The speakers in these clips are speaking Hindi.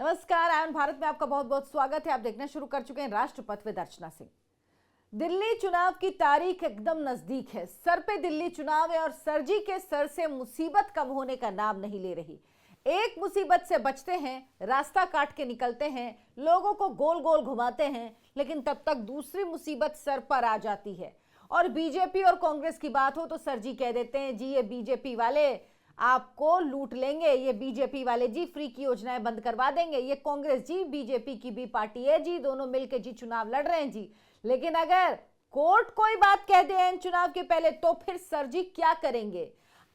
नमस्कार, आयन भारत में आपका बहुत बहुत स्वागत है। आप देखना शुरू कर चुके हैं राष्ट्रपथ विद अर्चना सिंह। दिल्ली चुनाव की तारीख एकदम नजदीक है। सर पे दिल्ली चुनाव है और सरजी के सर से मुसीबत कम होने का नाम नहीं ले रही। एक मुसीबत से बचते हैं, रास्ता काट के निकलते हैं, लोगों को गोल गोल घुमाते हैं, लेकिन तब तक दूसरी मुसीबत सर पर आ जाती है। और बीजेपी और कांग्रेस की बात हो तो सरजी कह देते हैं, जी ये बीजेपी वाले आपको लूट लेंगे, ये बीजेपी वाले जी फ्री की योजनाएं बंद करवा देंगे, ये कांग्रेस जी बीजेपी की भी पार्टी है जी, दोनों मिलकर जी चुनाव लड़ रहे हैं जी। लेकिन अगर कोर्ट कोई बात कह दे इन चुनाव के पहले तो फिर सरजी क्या करेंगे?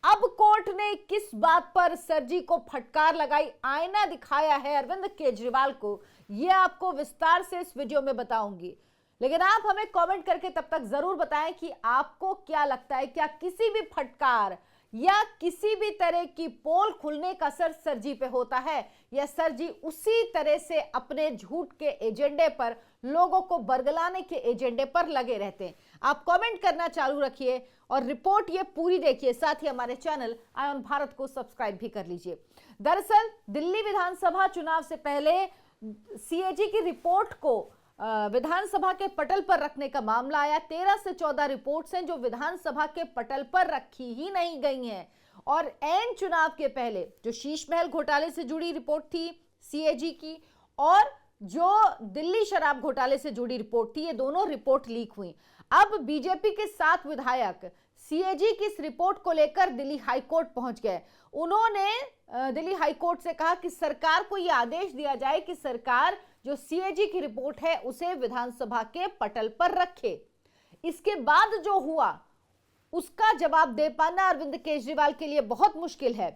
अब कोर्ट ने किस बात पर सरजी को फटकार लगाई, आईना दिखाया है अरविंद केजरीवाल को, यह आपको विस्तार से इस वीडियो में बताऊंगी। लेकिन आप हमें कमेंट करके तब तक जरूर बताएं कि आपको क्या लगता है, क्या किसी भी फटकार या किसी भी तरह की पोल खुलने का असर सरजी पे होता है, या सरजी उसी तरह से अपने झूठ के एजेंडे पर, लोगों को बरगलाने के एजेंडे पर लगे रहते हैं? आप कमेंट करना चालू रखिए और रिपोर्ट ये पूरी देखिए, साथ ही हमारे चैनल आयन भारत को सब्सक्राइब भी कर लीजिए। दरअसल दिल्ली विधानसभा चुनाव से पहले सीएजी की रिपोर्ट को विधानसभा के पटल पर रखने का मामला आया। 13 से 14 रिपोर्ट्स हैं जो विधानसभा के पटल पर रखी ही नहीं गई हैं। और एन चुनाव के पहले जो शीश महल घोटाले से जुड़ी रिपोर्ट थी सीएजी की, और जो दिल्ली शराब घोटाले से जुड़ी रिपोर्ट थी, ये दोनों रिपोर्ट लीक हुई। अब बीजेपी के 7 विधायक सीएजी की इस रिपोर्ट को लेकर दिल्ली हाईकोर्ट पहुंच गए। उन्होंने दिल्ली हाईकोर्ट से कहा कि सरकार को यह आदेश दिया जाए कि सरकार जो सीएजी की रिपोर्ट है उसे विधानसभा के पटल पर रखे। इसके बाद जो हुआ उसका जवाब दे पाना अरविंद केजरीवाल के लिए बहुत मुश्किल है।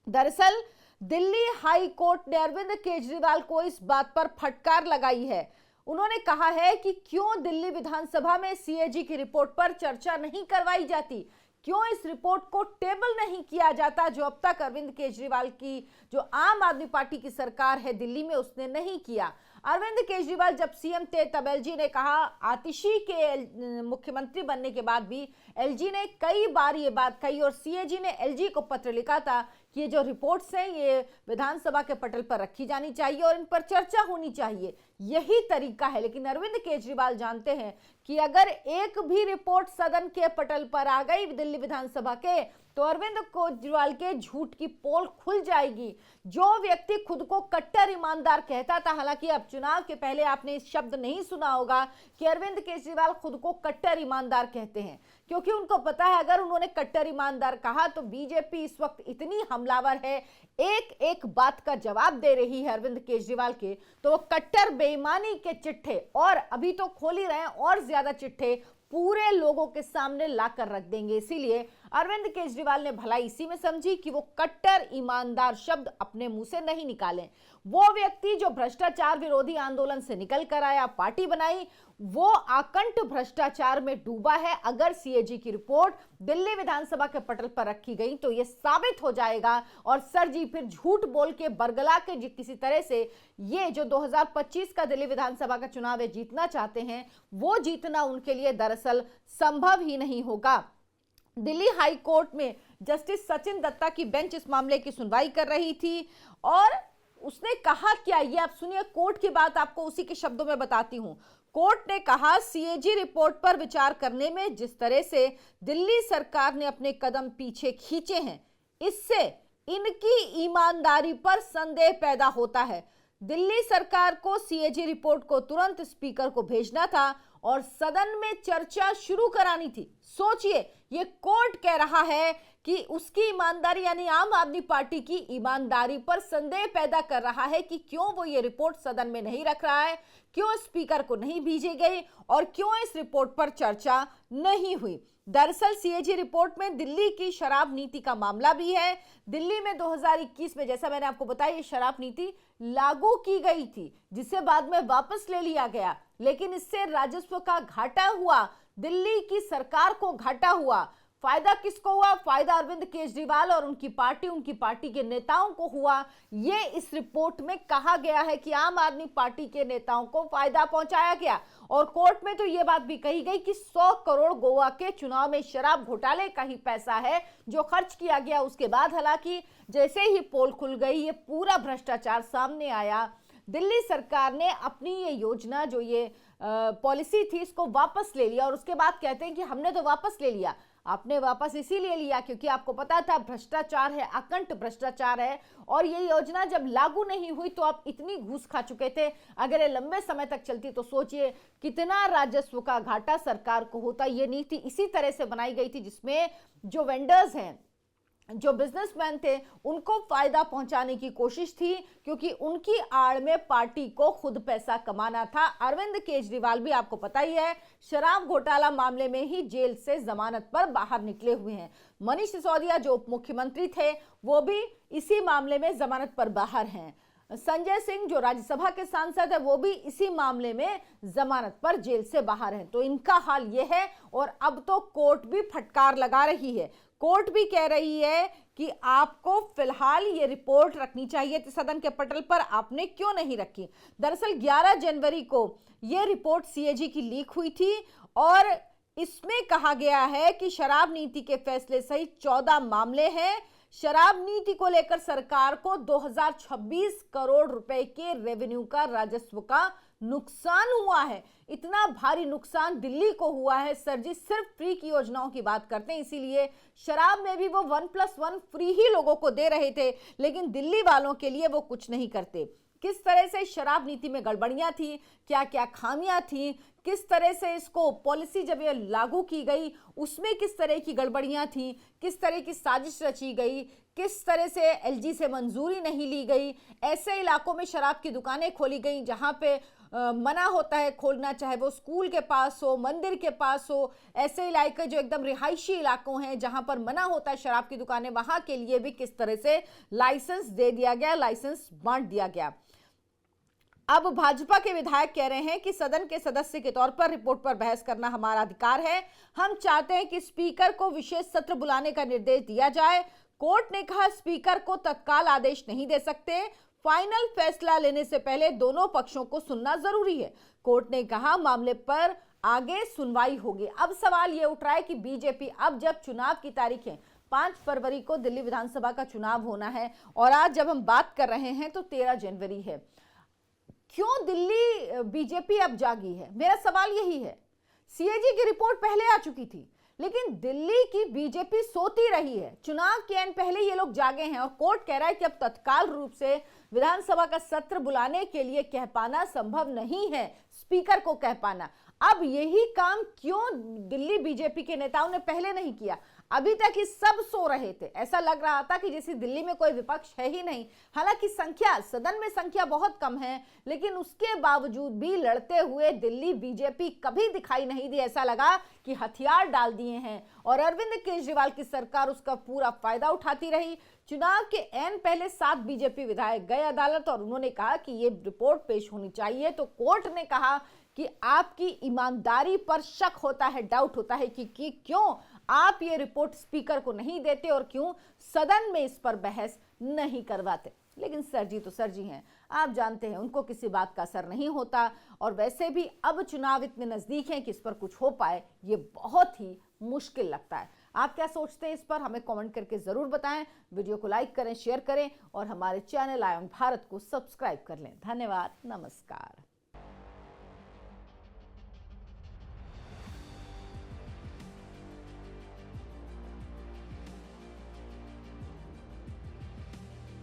दरअसल दिल्ली हाई कोर्ट ने अरविंद केजरीवाल को इस बात पर फटकार लगाई है। उन्होंने कहा है कि क्यों दिल्ली विधानसभा में सीएजी की रिपोर्ट पर चर्चा नहीं करवाई जाती, क्यों इस रिपोर्ट को टेबल नहीं किया जाता, जो अब तक अरविंद केजरीवाल की जो आम आदमी पार्टी की सरकार है दिल्ली में उसने नहीं किया। अरविंद केजरीवाल जब सीएम थे तब एलजी ने कहा, आतिशी के मुख्यमंत्री बनने के बाद भी एलजी ने कई बार ये बात कही और सीएजी ने एलजी को पत्र लिखा था कि ये जो रिपोर्ट्स हैं ये विधानसभा के पटल पर रखी जानी चाहिए और इन पर चर्चा होनी चाहिए, यही तरीका है। लेकिन अरविंद केजरीवाल जानते हैं कि अगर एक भी रिपोर्ट सदन के पटल पर आ गई दिल्ली विधानसभा के तो अरविंद केजरीवाल के झूठ की पोल खुल जाएगी। जो व्यक्ति खुद को कट्टर ईमानदार कहता था, हालांकि अब चुनाव के पहले आपने इस शब्द नहीं सुना होगा कि अरविंद केजरीवाल खुद को कट्टर ईमानदार कहते हैं, क्योंकि उनको पता है अगर उन्होंने कट्टर ईमानदार कहा तो बीजेपी इस वक्त इतनी हमलावर है, एक एक बात का जवाब दे रही है अरविंद केजरीवाल के, तो वो कट्टर बेईमानी के चिट्ठे, और अभी तो खोल ही रहे हैं, और ज्यादा चिट्ठे पूरे लोगों के सामने लाकर रख देंगे। इसीलिए अरविंद केजरीवाल ने भलाई इसी में समझी कि वो कट्टर ईमानदार शब्द अपने मुंह से नहीं निकालें। वो व्यक्ति जो भ्रष्टाचार विरोधी आंदोलन से निकल कर आया, पार्टी बनाई, वो आकंठ भ्रष्टाचार में डूबा है। अगर सीएजी की रिपोर्ट दिल्ली विधानसभा के पटल पर रखी गई तो यह साबित हो जाएगा और सरजी फिर झूठ बोल के बरगला के किसी तरह से ये जो 2025 का दिल्ली विधानसभा का चुनाव है जीतना चाहते हैं, वो जीतना उनके लिए दरअसल संभव ही नहीं होगा। दिल्ली हाई कोर्ट में जस्टिस सचिन दत्ता की बेंच इस मामले की सुनवाई कर रही थी और उसने कहा क्या, ये आप सुनिए, कोर्ट की बात आपको उसी के शब्दों में बताती हूं। कोर्ट ने कहा, सीएजी रिपोर्ट पर विचार करने में जिस तरह से दिल्ली सरकार ने अपने कदम पीछे खींचे हैं, इससे इनकी ईमानदारी पर संदेह पैदा होता है। दिल्ली सरकार को सीएजी रिपोर्ट को तुरंत स्पीकर को भेजना था और सदन में चर्चा शुरू करानी थी। सोचिए, ये कोर्ट कह रहा है कि उसकी ईमानदारी यानी आम आदमी पार्टी की ईमानदारी पर संदेह पैदा कर रहा है कि क्यों वो ये रिपोर्ट सदन में नहीं रख रहा है, क्यों स्पीकर को नहीं भेजी गई और क्यों इस रिपोर्ट पर चर्चा नहीं हुई। दरअसल सीएजी रिपोर्ट में दिल्ली की शराब नीति का मामला भी है। दिल्ली में 2021 में, जैसा मैंने आपको बताया, ये शराब नीति लागू की गई थी जिसे बाद में वापस ले लिया गया, लेकिन इससे राजस्व का घाटा हुआ, दिल्ली की सरकार को घाटा हुआ। फायदा किसको हुआ? फायदा अरविंद केजरीवाल और उनकी पार्टी के नेताओं को हुआ। ये इस रिपोर्ट में कहा गया है कि आम आदमी पार्टी के नेताओं को फायदा पहुंचाया गया। और कोर्ट में तो ये बात भी कही गई कि 100 करोड़ गोवा के चुनाव में शराब घोटाले का ही पैसा है जो खर्च किया गया। उसके बाद हालांकि जैसे ही पोल खुल गई, ये पूरा भ्रष्टाचार सामने आया। दिल्ली सरकार ने अपनी ये योजना, जो ये पॉलिसी थी, इसको वापस ले लिया। और उसके बाद कहते हैं कि हमने तो वापस ले लिया। आपने वापस इसीलिए लिया क्योंकि आपको पता था भ्रष्टाचार है, अकंट भ्रष्टाचार है। और ये योजना जब लागू नहीं हुई तो आप इतनी घूस खा चुके थे। अगर ये लंबे समय तक चलती तो सोचिए कितना राजस्व का घाटा सरकार को होता। ये नीति इसी तरह से बनाई गई थी जिसमें जो वेंडर्स हैं, जो बिजनेसमैन थे, उनको फायदा पहुंचाने की कोशिश थी क्योंकि उनकी आड़ में पार्टी को खुद पैसा कमाना था। अरविंद केजरीवाल भी आपको पता ही है, शराब घोटाला मामले में ही जेल से जमानत पर बाहर निकले हुए हैं। मनीष सिसोदिया जो उप मुख्यमंत्री थे वो भी इसी मामले में जमानत पर बाहर हैं। संजय सिंह जो राज्यसभा के सांसद है वो भी इसी मामले में जमानत पर जेल से बाहर हैं। तो इनका हाल ये है। और अब तो कोर्ट भी फटकार लगा रही है। कोर्ट भी कह रही है कि आपको फिलहाल ये रिपोर्ट रखनी चाहिए थी सदन के पटल पर, आपने क्यों नहीं रखी? दरअसल 11 जनवरी को ये रिपोर्ट सीएजी की लीक हुई थी और इसमें कहा गया है कि शराब नीति के फैसले सहित 14 मामले हैं। शराब नीति को लेकर सरकार को 2026 करोड़ रुपए के रेवेन्यू का, राजस्व का नुकसान हुआ है। इतना भारी नुकसान दिल्ली को हुआ है। सर जी सिर्फ फ्री की योजनाओं की बात करते हैं, इसीलिए शराब में भी वो 1+1 फ्री ही लोगों को दे रहे थे, लेकिन दिल्ली वालों के लिए वो कुछ नहीं करते। किस तरह से शराब नीति में गड़बड़ियां थी, क्या क्या खामियां थी, किस तरह से इसको पॉलिसी जब ये लागू की गई उसमें किस तरह की गड़बड़ियां थी, किस तरह की साजिश रची गई, किस तरह से एलजी से मंजूरी नहीं ली गई। ऐसे इलाकों में शराब की दुकानें खोली गई जहां पे मना होता है खोलना, चाहे वो स्कूल के पास हो, मंदिर के पास हो। ऐसे इलाके जो एकदम रिहायशी इलाकों हैं जहां पर मना होता है शराब की दुकानें, वहां के लिए भी किस तरह से लाइसेंस दे दिया गया, लाइसेंस बांट दिया गया। अब भाजपा के विधायक कह रहे हैं कि सदन के सदस्य के तौर पर रिपोर्ट पर बहस करना हमारा अधिकार है। हम चाहते हैं कि स्पीकर को विशेष सत्र बुलाने का निर्देश दिया जाए। कोर्ट ने कहा स्पीकर को तत्काल आदेश नहीं दे सकते। फाइनल फैसला लेने से पहले दोनों पक्षों को सुनना जरूरी है। कोर्ट ने कहा मामले पर आगे सुनवाई होगी। अब सवाल यह उठ रहा है कि बीजेपी, अब जब चुनाव की तारीख है 5 फरवरी को दिल्ली विधानसभा का चुनाव होना है और आज जब हम बात कर रहे हैं तो 13 जनवरी है। क्यों दिल्ली बीजेपी अब जागी है? मेरा सवाल यही है। सीएजी की रिपोर्ट पहले आ चुकी थी लेकिन दिल्ली की बीजेपी सोती रही है। चुनाव के एन पहले ये लोग जागे हैं और कोर्ट कह रहा है कि अब तत्काल रूप से विधानसभा का सत्र बुलाने के लिए कह पाना संभव नहीं है, स्पीकर को कह पाना। अब यही काम क्यों दिल्ली बीजेपी के नेताओं ने पहले नहीं किया? अभी तक ये सब सो रहे थे, ऐसा लग रहा था कि जैसे दिल्ली में कोई विपक्ष है ही नहीं। हालांकि संख्या, सदन में संख्या बहुत कम है, लेकिन उसके बावजूद भी लड़ते हुए दिल्ली बीजेपी कभी दिखाई नहीं दी। ऐसा लगा कि हथियार डाल दिए हैं और अरविंद केजरीवाल की सरकार उसका पूरा फायदा उठाती रही। चुनाव के एन पहले 7 बीजेपी विधायक गए अदालत और उन्होंने कहा कि ये रिपोर्ट पेश होनी चाहिए। तो कोर्ट ने कहा कि आपकी ईमानदारी पर शक होता है, डाउट होता है कि क्यों आप ये रिपोर्ट स्पीकर को नहीं देते और क्यों सदन में इस पर बहस नहीं करवाते। लेकिन सर जी तो सर जी हैं, आप जानते हैं उनको किसी बात का असर नहीं होता। और वैसे भी अब चुनाव इतने नजदीक हैं कि इस पर कुछ हो पाए ये बहुत ही मुश्किल लगता है। आप क्या सोचते हैं इस पर? हमें कमेंट करके जरूर बताएं। वीडियो को लाइक करें, शेयर करें और हमारे चैनल आयन भारत को सब्सक्राइब कर लें। धन्यवाद, नमस्कार।